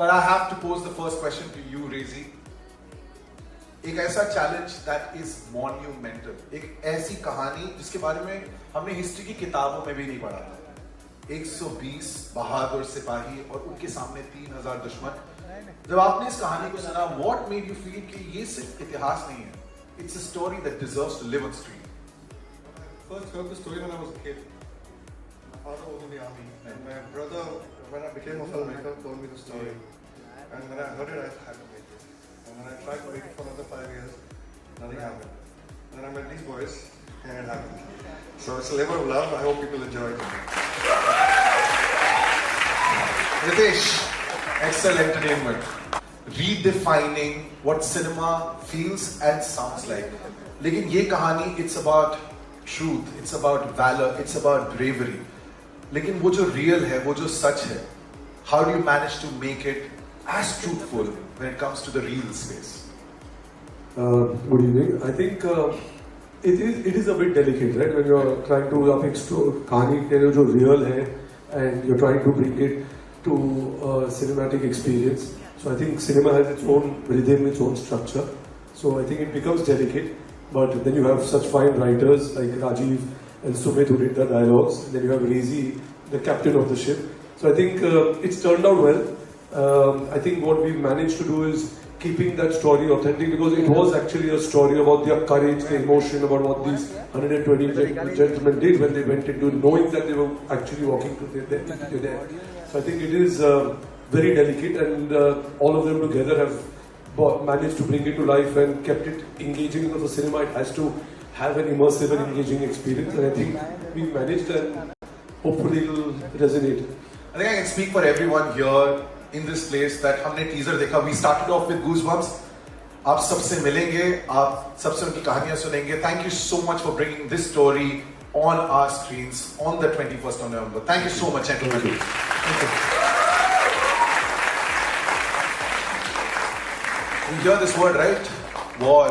But I have to pose the first question to you, Rezi. एक ऐसा challenge that is monumental, एक ऐसी कहानी जिसके बारे में हमने हिस्ट्री की किताबों में भी नहीं पढ़ा था। 120 बहादुर सिपाही और उनके सामने 3000 दुश्मन। जब आपने इस कहानी को सुना, व्हाट मेड यू फील कि ये सिर्फ इतिहास नहीं है, it's a story that deserves to live on screen? First heard the story when I was a kid. My father was in the army, and my brother, when I became a filmmaker, told me the story. And when I heard it, I had to make it. And when I tried to make it for another 5 years, nothing happened. And then I met these boys, and it happened. So it's a labor of love. I hope people enjoy it. Ritesh, Excel Entertainment, redefining what cinema feels and sounds like. लेकिन ये कहानी, it's about truth, it's about valor, it's about bravery. लेकिन वो जो real है, वो जो सच है, how do you manage to make it as truthful when it comes to the real space? Good evening. I think it is a bit delicate, right? When you're trying to explore कहानी के जो real है, and you're trying to bring it to a cinematic experience. So I think cinema has its own rhythm, its own structure. So I think it becomes delicate. But then you have such fine writers like Rajiv and Sumit who did the dialogues. And then you have Rezi, the captain of the ship. So I think it's turned out well. I think what we've managed to do is keeping that story authentic, because it was actually a story about their courage, the emotion, about what these 120 gentlemen did when they went into knowing that they were actually walking to their death. So I think it is very delicate, and all of them together have managed to bring it to life and kept it engaging, because the cinema, it has to have an immersive and engaging experience, and I think we managed, and hopefully it will resonate. I think I can speak for everyone here in this place that हमने teaser देखा, we started off with goosebumps. आप सबसे मिलेंगे, आप सबसे उनकी कहानियां सुनेंगे. Thank you so much for bringing this story on our screens on the 21st of November. Thank you so much, gentlemen. Thank you. You hear this word, right? War.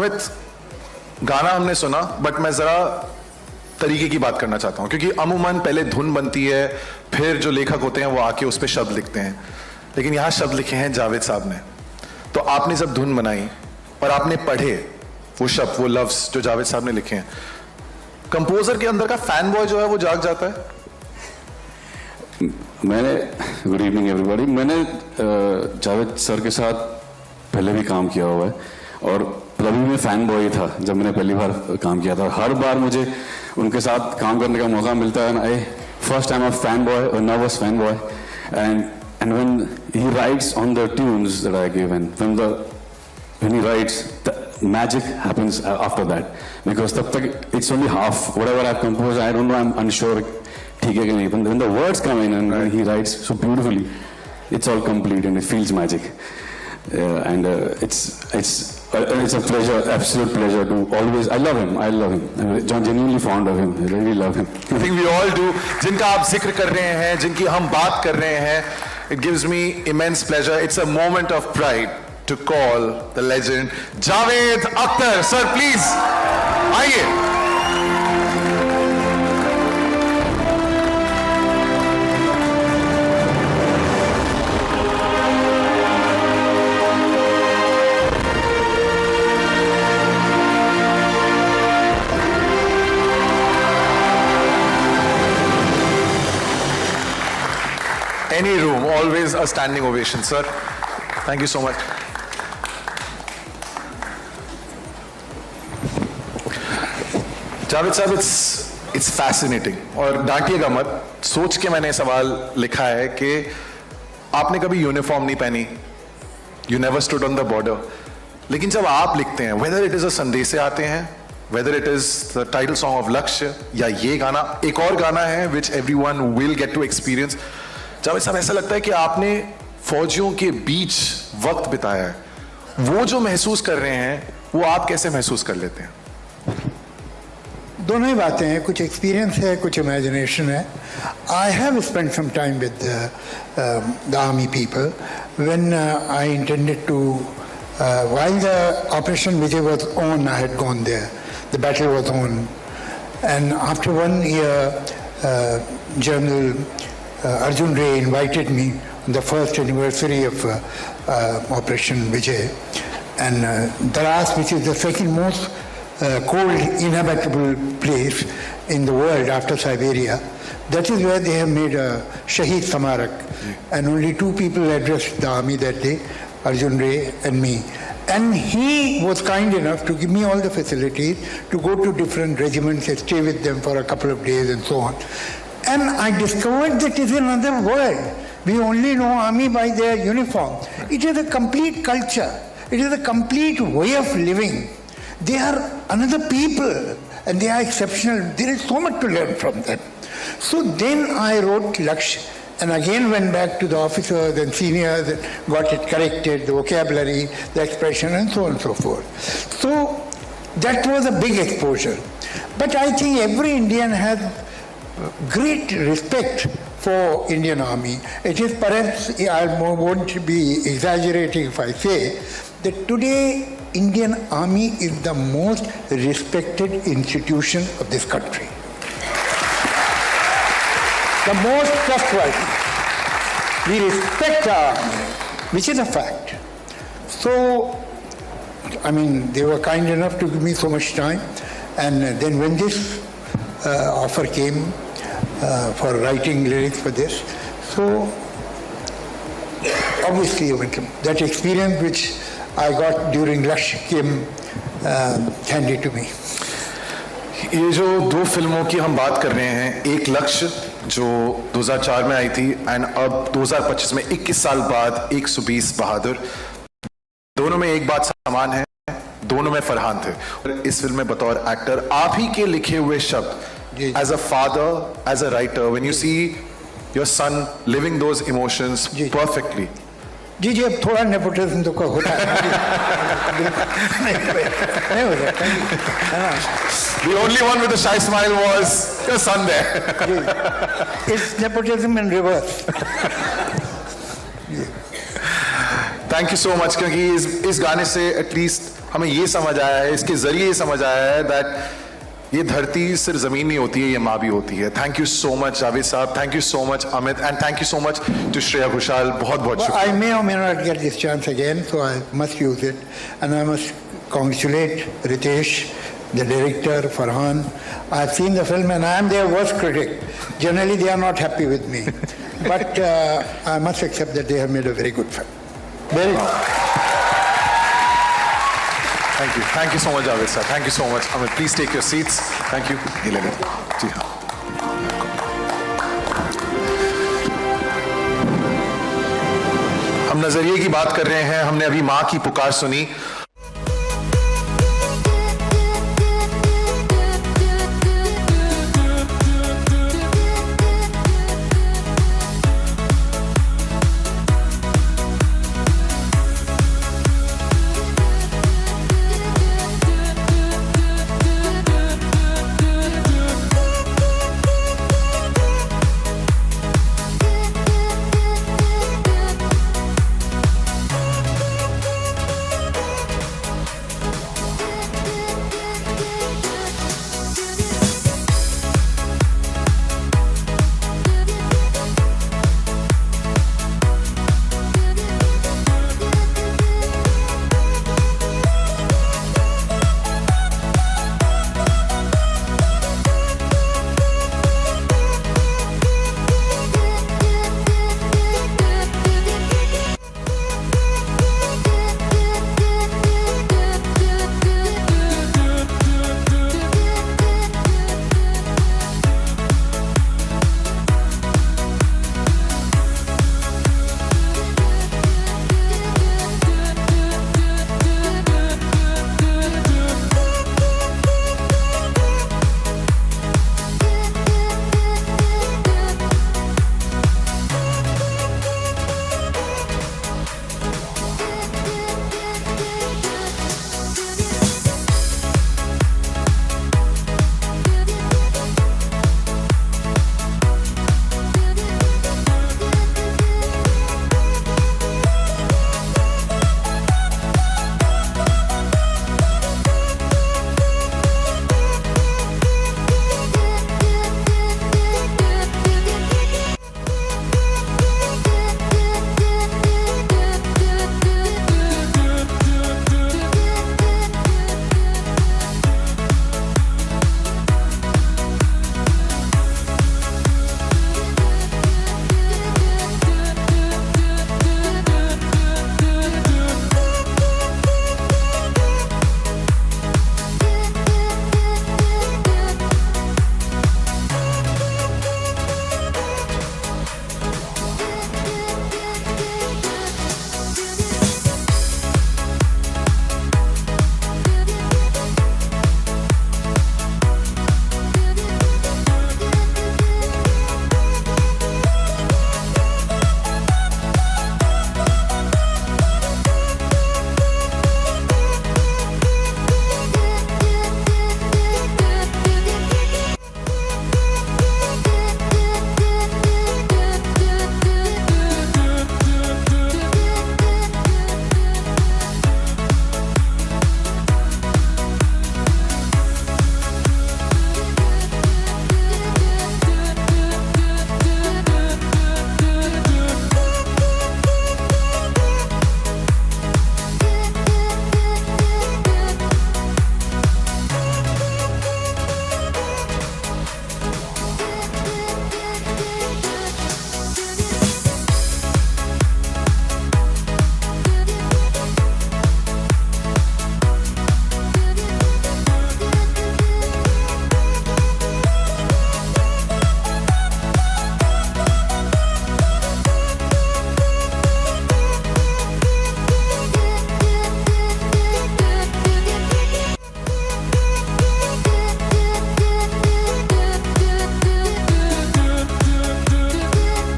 Amit, गाना हमने सुना, बट मैं जरा तरीके की बात करना चाहता हूं, क्योंकि अमूमन पहले धुन बनती है, फिर जो लेखक होते हैं वो आके उस पर शब्द लिखते हैं, लेकिन यहां शब्द लिखे हैं जावेद साहब ने। तो आपने जब धुन बनाई और आपने पढ़े वो शब्द, वो लफ्ज जो जावेद साहब ने लिखे हैं, कंपोजर के अंदर का फैन बॉय जो है वो जाग जाता है। मैंने, गुड इवनिंग एवरीबॉडी, मैंने जावेद सर के साथ पहले भी काम किया हुआ है, और तभी मैं फैन बॉय था जब मैंने पहली बार काम किया था। हर बार मुझे उनके साथ काम करने का मौका मिलता है, I first time of fan boy और nervous fan boy, and when he writes on the tunes that I give, and when he writes, the magic happens after that, because तब तक it's only half whatever I've composed, I don't know, I'm unsure ठीक है कि नहीं, when the words come in and when he writes so beautifully, it's all complete and it feels magic, and it's a pleasure, absolute pleasure to always, I love him, I'm genuinely fond of him, I really love him. I think we all do. जिनका आप जिक्र कर रहे हैं, जिनकी हम बात कर रहे हैं, it gives me immense pleasure. It's a moment of pride to call the legend Javed Akhtar. Sir, please, आइए. Any room, always a standing ovation, sir. Thank you so much. Javed साहब, it's fascinating. और डांटिएगा मत, सोच के मैंने सवाल लिखा है कि आपने कभी यूनिफॉर्म नहीं पहनी, you never stood on the border. लेकिन जब आप लिखते हैं, whether it is a संदेशे आते हैं, whether it is the title song of लक्ष्य, या ये गाना, एक और गाना है which everyone will get to experience. Javed साहब, ऐसा लगता है कि आपने फौजियों के बीच वक्त बिताया है, वो जो महसूस कर रहे हैं वो आप कैसे महसूस कर लेते हैं? दोनों ही बातें हैं, कुछ एक्सपीरियंस है, कुछ इमेजिनेशन है. I have spent some time with the army people when I intended to while the operation Vijay was on, I had gone there, the battle was on, and after 1 year General Arjun Ray invited me on the first anniversary of Operation Vijay, and Daras, which is the second most cold inhabitable place in the world after Siberia, that is where they have made a Shaheed Samarak, and only 2 people addressed the army that day, Arjun Ray and me. And he was kind enough to give me all the facilities to go to different regiments and stay with them for a couple of days and so on. And I discovered that it is another world. We only know army by their uniform. It is a complete culture. It is a complete way of living. They are another people and they are exceptional. There is so much to learn from them. So then I wrote Lakshya and again went back to the officers and seniors and got it corrected, the vocabulary, the expression and so on and so forth. So that was a big exposure. But I think every Indian has great respect for Indian Army. It is perhaps, I won't be exaggerating if I say that today Indian Army is the most respected institution of this country. The most trustworthy. We respect our army, which is a fact. So, I mean, they were kind enough to give me so much time, and then when this offer came for writing lyrics for this, so obviously that experience which I got during Lakshya came handy to me. ये जो 2 फिल्मों की हम बात कर रहे हैं, एक लक्ष्य जो 2004 में आई थी एंड अब 2025 में 21 साल बाद 120 बहादुर, दोनों में एक बात समान है, दोनों में फरहान थे. इस फिल्म में बतौर एक्टर आप ही के लिखे हुए शब्द, as a father, as a writer, when you see your son living those emotions perfectly. जी जी, अब थोड़ा नेपोटिज्म तो होता है. नहीं हो सकता. The only one with a shy smile was your son there. It's nepotism in reverse. Thank you so much, क्योंकि इस गाने से एटलीस्ट हमें ये समझ आया है, इसके जरिए ये समझ आया है दैट ये धरती सिर्फ जमीन नहीं होती है, ये माँ भी होती है. Thank you so much Javed साहब, thank you so much Amit, and thank you so much to Shreya Ghoshal. बहुत बहुत Well, शुक्रिया. I may or may not get this chance again, so I must use it. And I must congratulate Ritesh, the director, Farhan. I've seen the film and I am their worst critic. Generally, they are not happy with me. But I must accept that they have made a very good film. Very good. Thank you so much Javed साहब, thank you so much Amit. Please take your seats. Thank you. ये ले लें. जी हाँ. हम नजरिए की बात कर रहे हैं. हमने अभी माँ की पुकार सुनी.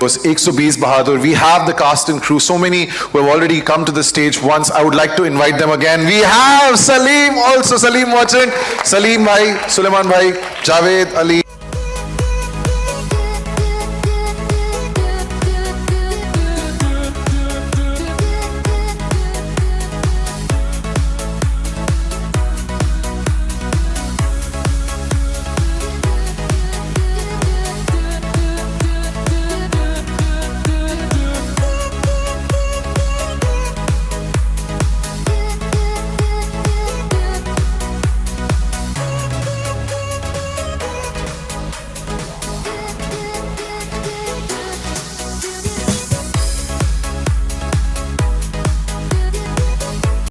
was 120 Bahadur. We have the cast and crew, so many who have already come to the stage once. I would like to invite them again. We have Salim also, Salim watching. Salim bhai, Suleiman bhai, Javed Ali.